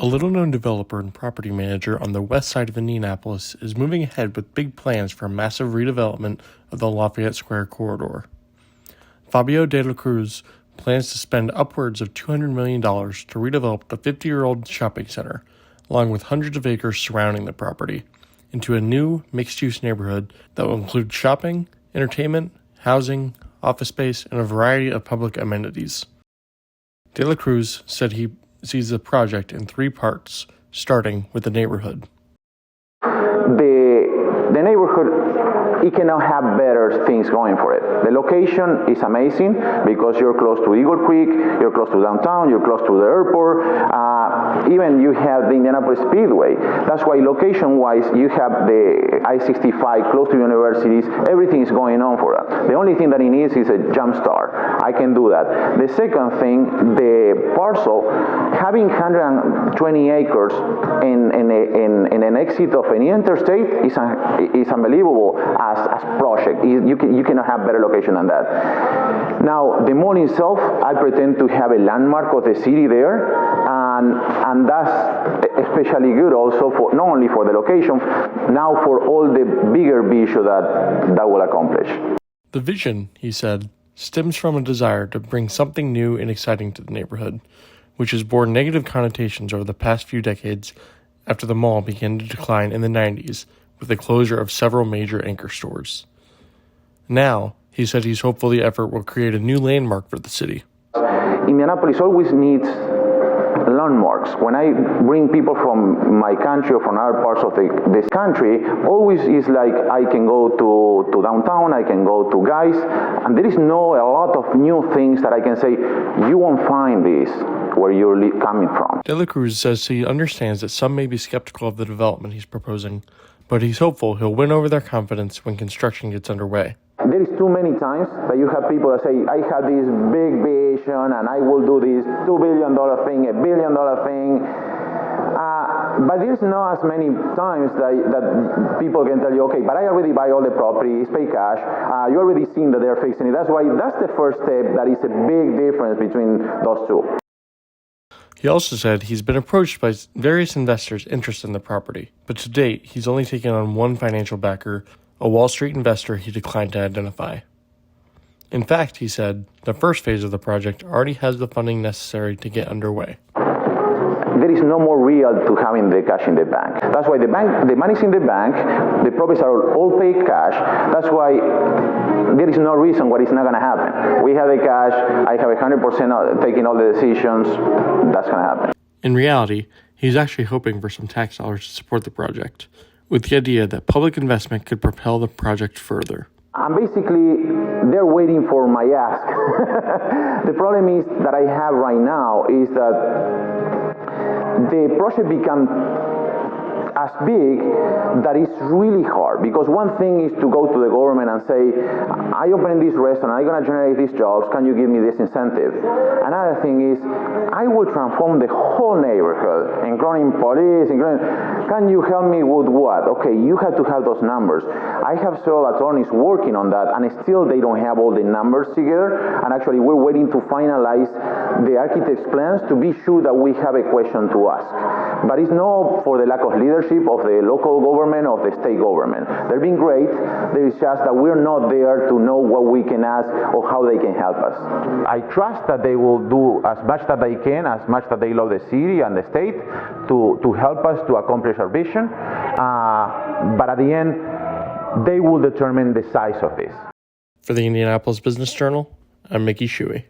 A little-known developer and property manager on the west side of Indianapolis is moving ahead with big plans for a massive redevelopment of the Lafayette Square corridor. Fabio de Cruz plans to spend upwards of $200 million to redevelop the 50-year-old shopping center, along with hundreds of acres surrounding the property, into a new mixed-use neighborhood that will include shopping, entertainment, housing, office space, and a variety of public amenities. De La Cruz said he sees the project in three parts, starting with the neighborhood. The neighborhood, it cannot have better things going for it. The location is amazing because you're close to Eagle Creek, you're close to downtown, you're close to the airport, even you have the Indianapolis Speedway. That's why location-wise, you have the I-65 close to universities, everything is going on for that. The only thing that it needs is a jump start. I can do that. The second thing, the parcel, having 120 acres in an exit of any interstate is unbelievable as project. You cannot have better location than that. Now, the mall itself, I pretend to have a landmark of the city there, and that's especially good also for not only for the location, now for all the bigger vision that will accomplish. The vision, he said, stems from a desire to bring something new and exciting to the neighborhood, which has borne negative connotations over the past few decades after the mall began to decline in the 90s with the closure of several major anchor stores. Now, he said he's hopeful the effort will create a new landmark for the city. Indianapolis always needs landmarks. When I bring people from my country or from other parts of this country, always is like I can go to downtown, I can go to Guys, and there is a lot of new things that I can say, you won't find this where you're coming from. De La Cruz says he understands that some may be skeptical of the development he's proposing, but he's hopeful he'll win over their confidence when construction gets underway. There is too many times that you have people that say, I have this big vision and I will do this $2 billion thing, $1 billion thing. But there's not as many times that people can tell you, okay, but I already buy all the properties, pay cash. You already seen that they're fixing it. That's the first step. That is a big difference between those two. He also said he's been approached by various investors interested in the property, but to date, he's only taken on one financial backer, a Wall Street investor he declined to identify. In fact, he said, the first phase of the project already has the funding necessary to get underway. There is no more real to having the cash in the bank. That's why the money's in the bank, the properties are all paid cash. That's why there is no reason why it's not going to happen. We have the cash, I have 100% taking all the decisions, that's going to happen. In reality, he's actually hoping for some tax dollars to support the project, with the idea that public investment could propel the project further. And basically, they're waiting for my ask. The problem is that I have right now is that the project becomes as big that it's really hard, because one thing is to go to the government and say, I open this restaurant, I'm going to generate these jobs, can you give me this incentive? Another thing is, I will transform the whole neighborhood, including police, can you help me with what? Okay, you have to have those numbers. I have several attorneys working on that, and still they don't have all the numbers together, and actually we're waiting to finalize the architect's plans to be sure that we have a question to ask. But it's not for the lack of leadership of the local government, of the state government. They're being great. There is just that we're not there to know what we can ask or how they can help us. I trust that they will do as much that they can, as much that they love the city and the state, to help us to accomplish our vision. But at the end, they will determine the size of this. For the Indianapolis Business Journal, I'm Mickey Shuey.